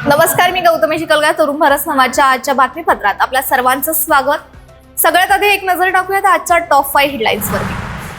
नमस्कार, मी गौतमी शिकलगार. तरुण भारत समाजच्या आजच्या बातमीपत्रात आपल्या सर्वांचं स्वागत. सगळ्यात आधी एक नजर टाकूयात आजच्या टॉप 5 हेडलाईन्सवर.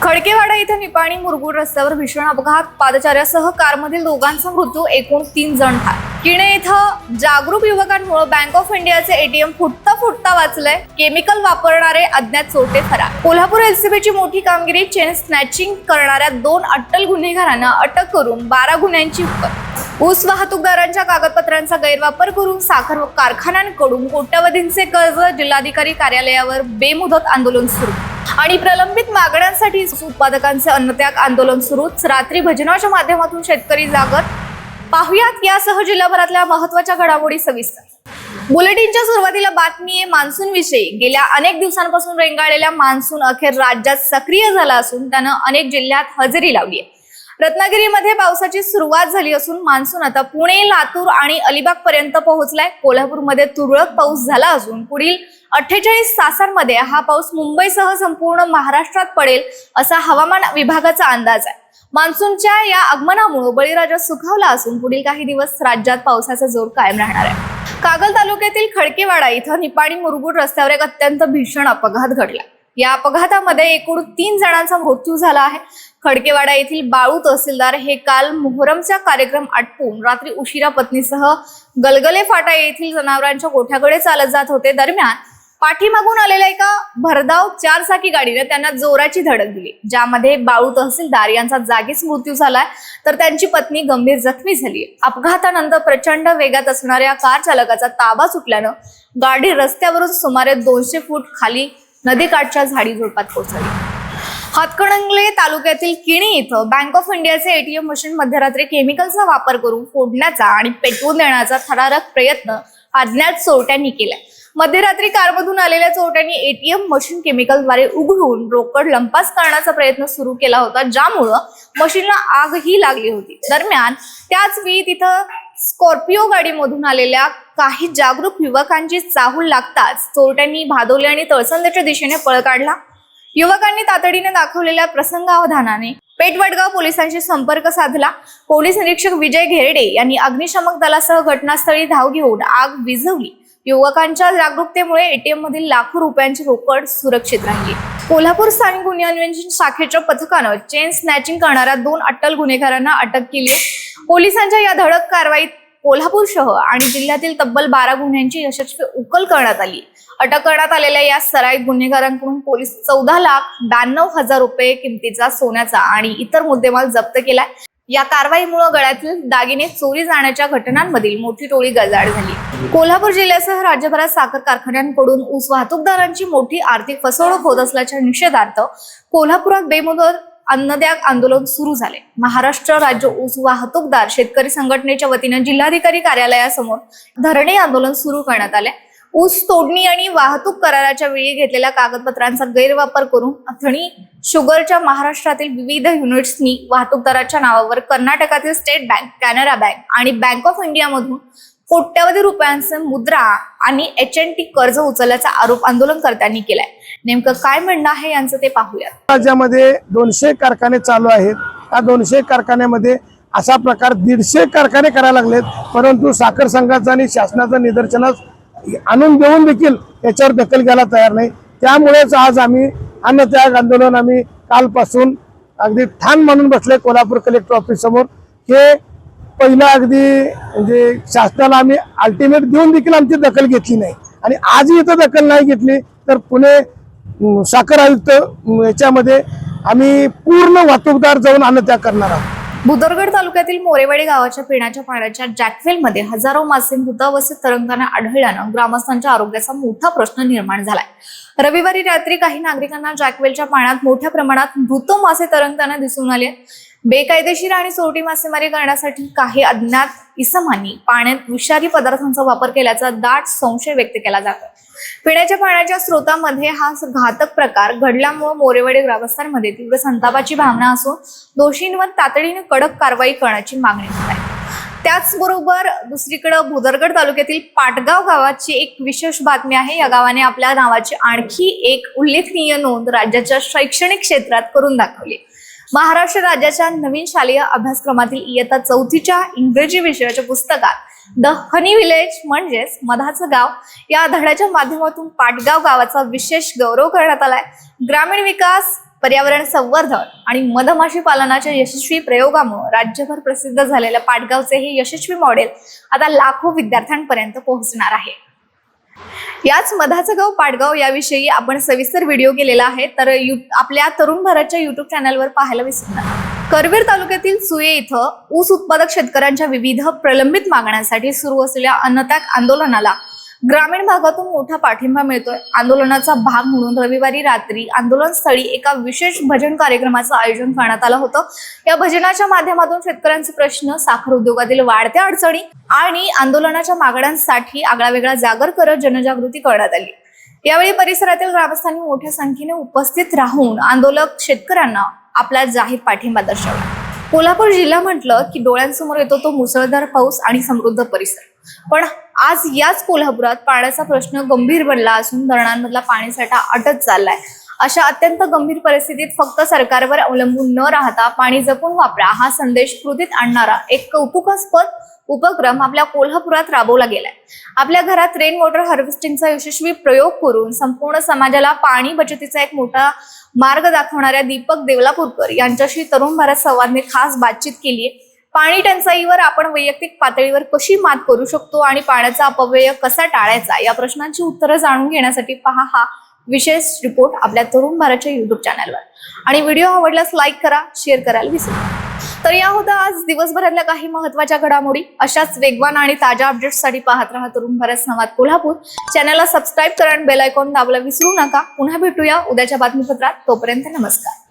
खडकेवाडा इथे निपाणी मुरगुड रस्त्यावर भीषण अपघात, पादचाऱ्यासह कारमधील दोघांचा मृत्यू, एकूण 3 जण ठार. किणे इथं जागरूक युवकांमुळे बँक ऑफ इंडियाचे एटीएम फुटता वाचलंय. केमिकल वापरणारे अज्ञात चोरटे फरार. कोल्हापूर एलसीबीची मोठी कामगिरी, चेन स्नॅचिंग करणाऱ्या 2 अट्टल गुन्हेगारांना अटक करून 12 गुन्ह्यांची हुकम. ऊस वाहतूकदारांच्या कागदपत्रांचा गैरवापर करून साखर कारखान्यांकडून कोट्यवधींचे कर्ज, जिल्हाधिकारी कार्यालयावर बेमुदत आंदोलन सुरू. आणि प्रलंबित मागण्यांसाठी उत्पादकांचे अन्नत्याग आंदोलन सुरूच. रात्री भजनाच्या माध्यमातून शेतकरी जागत. पाहुयात यासह जिल्हाभरातल्या महत्त्वाच्या घडामोडी सविस्तर. बुलेटिनच्या सुरुवातीला बातमी आहे मान्सून विषयी. गेल्या अनेक दिवसांपासून रेंगाळलेल्या मान्सून अखेर राज्यात सक्रिय झाला असून त्यानं अनेक जिल्ह्यात हजेरी लावली आहे. रत्नागिरीमध्ये पावसाची सुरुवात झाली असून मान्सून आता पुणे, लातूर आणि अलिबाग पर्यंत पोहोचलाय. कोल्हापूरमध्ये तुरळक पाऊस झाला असून पुढील 48 तासांमध्ये हा पाऊस मुंबईसह संपूर्ण महाराष्ट्रात पडेल असा हवामान विभागाचा अंदाज आहे. मान्सूनच्या या आगमनामुळे बळीराजा सुखावला असून पुढील काही दिवस राज्यात पावसाचा जोर कायम राहणार आहे. कागल तालुक्यातील खडकेवाडा इथं निपाणी मुरगुड रस्त्यावर एक अत्यंत भीषण अपघात घडला. या अपघातामध्ये एकूण 3 जणांचा मृत्यू झाला आहे. खडकेवाडा येथील बाळू तहसीलदार हे काल मोहरमचा कार्यक्रम आटपून रात्री उशिरा पत्नीसह गलगले फाटा येथील जनावरांच्या गोठ्याकडे चालत जात होते. दरम्यान पाठीमागून आलेल्या एका भरधाव 4 चाकी गाडीने त्यांना जोराची धडक दिली, ज्यामध्ये बाळू तहसीलदार यांचा जागीच मृत्यू झालाय तर त्यांची पत्नी गंभीर जखमी झाली. अपघातानंतर प्रचंड वेगात असणाऱ्या कार चालकाचा ताबा सुटल्यानं गाडी रस्त्यावरून सुमारे 200 फूट खाली नदीकाठच्या झाडी झुडपात कोसळली. हातकणंगले तालुक्यातील किणी इथं बँक ऑफ इंडियाचे एटीएम मशीन मध्यरात्री केमिकलचा वापर करून फोडण्याचा आणि पेटवून देण्याचा थरारक प्रयत्न अज्ञात चोरट्यांनी केलाय. मध्यरात्री कारमधून आलेल्या चोरट्यांनी एटीएम मशीन केमिकलद्वारे उघडून रोकड लंपास करण्याचा प्रयत्न सुरू केला होता, ज्यामुळं मशीनला आगही लागली होती. दरम्यान त्याच वेळी तिथं स्कॉर्पिओ गाडीमधून आलेल्या काही जागरूक युवकांची चाहूल लागताच चोरट्यांनी भादोली आणि तळसंदच्या दिशेने पळ काढला. युवकांनी तातडीने दाखवलेल्या प्रसंगावधानाने पेठवडगाव पोलिसांशी संपर्क साधला. पोलीस निरीक्षक विजय घेरडे यांनी अग्निशमक दलासह घटनास्थळी धाव घेऊन आग विझवली. युवकांच्या जागरूकतेमुळे एटीएम मधील लाखो रुपयांची रोकड सुरक्षित राहिली. कोल्हापूर स्थानिक गुन्हे अन्वेषण शाखेच्या पथकानं चेन स्नॅचिंग करणाऱ्या 2 अट्टल गुन्हेगारांना अटक केली. पोलिसांच्या या धडक कारवाईत कोल्हापूरसह आणि जिल्ह्यातील तब्बल 12 गुन्ह्यांची यशस्वी उकल करण्यात आली. अटक करण्यात आलेल्या या सराईत गुन्हेगारांकडून पोलीस 14,92,000 रुपये किमतीचा सोन्याचा आणि इतर मुद्देमाल जप्त केलाय. या कारवाईमुळे गळ्यातील दागिने चोरी जाण्याच्या घटनांमधील मोठी टोळी गजाआड झाली. कोल्हापूर जिल्ह्यासह राज्यभरात साखर कारखान्यांकडून ऊस वाहतूकदारांची मोठी आर्थिक फसवणूक होत असल्याच्या निषेधार्थ कोल्हापुरात बेमुदत अन्नत्याग आंदोलन सुरू झाले. महाराष्ट्र राज्य ऊस वाहतूकदार शेतकरी संघटनेच्या वतीने जिल्हाधिकारी कार्यालयासमोर धरणे आंदोलन सुरू करण्यात आले. ऊस तोडणी आणि वाहतूक कराराच्या वेळी घेतलेल्या कागदपत्रांचा गैरवापर करून अथणी शुगरच्या महाराष्ट्रातील विविध युनिट्सनी वाहतूकदाराच्या नावावर कर्नाटकातील स्टेट बँक, कॅनरा बँक आणि बँक ऑफ इंडिया मधून कोट्यवधी रुपयांचे मुद्रा आणि HNT कर्ज उचलल्याचा आरोप आंदोलनकर्त्यांनी केलाय. नेमकं काय म्हणणं आहे यांचं ते पाहूया. राज्यामध्ये 200 कारखाने चालू आहेत. या 200 कारखान्यामध्ये असा प्रकार 150 कारखाने करायला लागलेत, परंतु साखर संघाचा आणि शासनाचं निदर्शनास आणून देऊन देखील याच्यावर दखल घ्यायला तयार नाही. त्यामुळेच आज आम्ही अन्नत्याग आंदोलन आम्ही कालपासून अगदी ठाण म्हणून बसले कोल्हापूर कलेक्टर ऑफिस समोर. हे पहिलं अगदी म्हणजे शासनाला आम्ही अल्टिमेट देऊन देखील आमची दखल घेतली नाही आणि आजही इथं दखल नाही घेतली तर पुणे साखर आयुक्त याच्यामध्ये आम्ही पूर्ण वाहतूकदार जाऊन अन्नत्याग करणार आहोत. भुदरगड तालुक्यातील मोरेवाडी गावाच्या पिण्याच्या पाण्याच्या जॅकवेलमध्ये हजारो मासे मृतावस्थेत तरंगताना आढळल्यानं ग्रामस्थांच्या आरोग्याचा मोठा प्रश्न निर्माण झालाय. रविवारी रात्री काही नागरिकांना जॅकवेलच्या पाण्यात मोठ्या प्रमाणात मृत मासे तरंगताना दिसून आले. बेकायदेशीर आणि चोरटी मासेमारी करण्यासाठी काही अज्ञात इसमांनी पाण्यात विषारी पदार्थांचा वापर केल्याचा दाट संशय व्यक्त केला जातो. पिण्याच्या पाण्याच्या स्रोतामध्ये हा घातक प्रकार घडल्यामुळे मोरेवाडी ग्रामस्थांमध्ये तीव्र संतापाची भावना असून दोषींवर तातडीने कडक कारवाई करण्याची मागणी होत आहे. त्याचबरोबर दुसरीकडे भुदरगड तालुक्यातील पाटगाव गावाची एक विशेष बातमी आहे. या गावाने आपल्या नावाची आणखी एक उल्लेखनीय नोंद राज्याच्या शैक्षणिक क्षेत्रात करून दाखवली. महाराष्ट्र राज्याच्या नवीन शालेय अभ्यासक्रमातील इयत्ता 4च्या इंग्रजी विषयाच्या पुस्तकात द हनी विलेज म्हणजेच मधाचं गाव या धड्याच्या माध्यमातून पाटगाव गावाचा विशेष गौरव करण्यात आलाय। ग्रामीण विकास, पर्यावरण संवर्धन आणि मधमाशी पालनाच्या यशस्वी प्रयोगामुळे राज्यभर प्रसिद्ध झालेल्या पाटगावचे हे यशस्वी मॉडेल आता लाखो विद्यार्थ्यांपर्यंत पोहोचणार आहे। याच मधाचं गाव पाटगाव याविषयी आपण सविस्तर व्हिडिओ केलेला आहे, तर आपल्या तरुण भारतच्या युट्यूब चॅनलवर पाहायला विसरू नका। करवीर तालुक्यातील सुये इथं ऊस उत्पादक शेतकऱ्यांच्या विविध प्रलंबित मागण्यांसाठी सुरू असलेल्या अन्नत्याग आंदोलनाला ग्रामीण भागातून मोठा पाठिंबा मिळतोय। आंदोलनाचा भाग म्हणून रविवारी रात्री आंदोलनस्थळी एका विशेष भजन कार्यक्रमाचं आयोजन करण्यात आलं होतं। या भजनाच्या माध्यमातून शेतकऱ्यांचे प्रश्न, साखर उद्योगातील वाढत्या अडचणी आणि आंदोलनाच्या मागण्यांसाठी आगळावेगळा जागर करत जनजागृती करण्यात आली। यावेळी परिसरातील ग्रामस्थांनी मोठ्या संख्येने उपस्थित राहून आंदोलक शेतकऱ्यांना आपला जाहीर पाठिंबा दर्शवला। कोल्हापूर जिल्हा म्हटलं की डोळ्यांसमोर येतो तो मुसळधार पाऊस आणि समृद्ध परिसर, पण आज याच कोल्हापुरात पाण्याचा प्रश्न गंभीर बनला असून धरणांमधला पाणीसाठा आटत चाललाय। अशा अत्यंत गंभीर परिस्थितीत फक्त सरकारवर अवलंबून न राहता पाणी जपून वापरा हा संदेश कृतीत आणणारा एक कौतुकास्पद उपक्रम आपल्या कोल्हापुरात राबवला गेलाय। आपल्या घरात रेन वॉटर हार्वेस्टिंगचा यशस्वी प्रयोग करून संपूर्ण समाजाला पाणी बचतीचा एक मोठा मार्ग दाखवणाऱ्या दीपक देवलापूरकर यांच्याशी तरुण भारत संवादने खास बातचीत केली आहे। पाणी टंचाईवर आपण वैयक्तिक पातळीवर कशी मात करू शकतो आणि पाण्याचा अपव्यय कसा टाळायचा या प्रश्नांची उत्तरं जाणून घेण्यासाठी पहा हा विशेष रिपोर्ट आपल्या तरुण भारतच्या युट्यूब चॅनलवर। आणि व्हिडिओ आवडल्यास लाईक करा, शेअर करायला विसरू नका। तर या होत्या आज दिवसभरातल्या काही महत्त्वाच्या घडामोडी। अशाच वेगवान आणि ताज्या अपडेट्ससाठी पाहत रहा तरुण भारत संवाद कोल्हापूर। चॅनलला सबस्क्राईब करा आणि बेल आयकॉन दाबायला विसरू नका। पुन्हा भेटूया उद्याच्या बातमीपत्रात, तोपर्यंत नमस्कार।